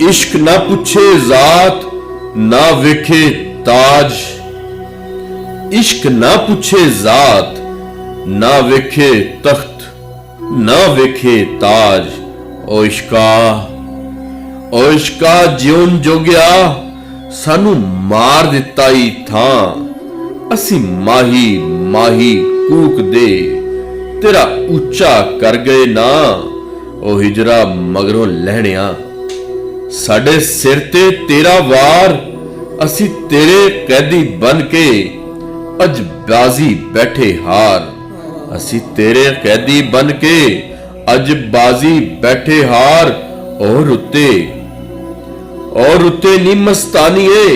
इश्क ना पूछे जात ना वेखे ताज। इश्क ना पूछे जात ना वेखे तख्त ना वेखे ताज। ओ इश्का जिउन जोगिया सानू मार दिता ही था। असी माही माही कूक दे तेरा उच्चा कर गए ना। ओ हिजरा मगरों लहणिया साडे सिर ते तेरा वार। असी तेरे कैदी बन के अज बाजी बैठे हार। असी तेरे कैदी बन के अज बाजी बैठे हार। और उत्ते नी मस्तानीए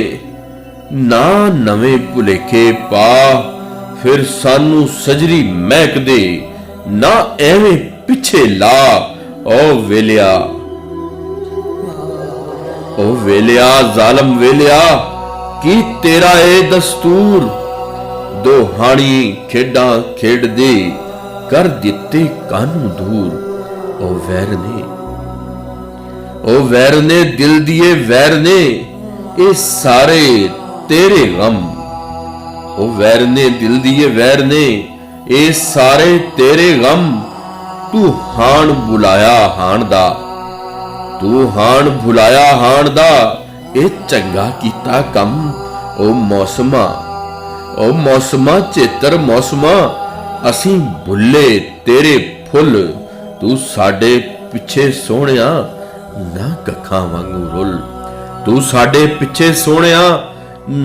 ना नवे भुलेखे पा। फिर सानू सजरी महक दे ना एवें पिछे ला। ओ वेलिया जालम वेलिया की तेरा ए दस्तूर। दो हाणी खेडा खेड दे कर दिते कानू दूर। ओ वैर ने दिल दिए वैर ने ये सारे तेरे गम। ओ वैर ने दिल दिए वैर ने ये सारे तेरे गम। तू हाण बुलाया हाण दा तू हाण भुलाया हाण दा ए चंगा कीता कम। ओ मौसमा चेतर मौसमा असी भुले तेरे फुल। तू साडे पिछे सोहणिया ना कखा वांगू रुल। तू साडे पिछे सोहणिया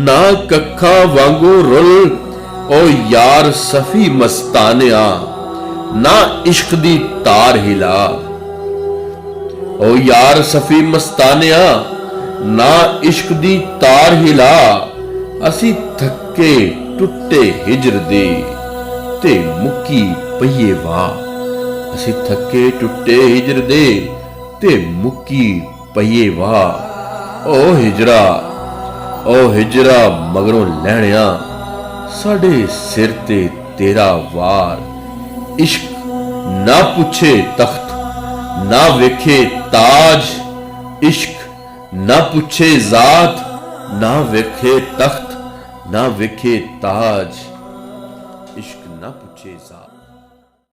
ना कखा वांगू रुल। ओ यार सफी मस्तानिया ना इश्क दी तार हिला। ओ यार सफी मस्तानिया ना इश्क दी तार हिला। असी थके टुटे हिजर दे ते मुक्की पईए वाह। असी थके टुटे हिजर दे ते मुक्की पईए वाह। ओ हिजरा मगरों लहणिया साडे सिर ते तेरा वार। इश्क ना पूछे तख्त ना वेखे ताज। इश्क ना पूछे जात ना वेखे तख्त ना वेखे ताज।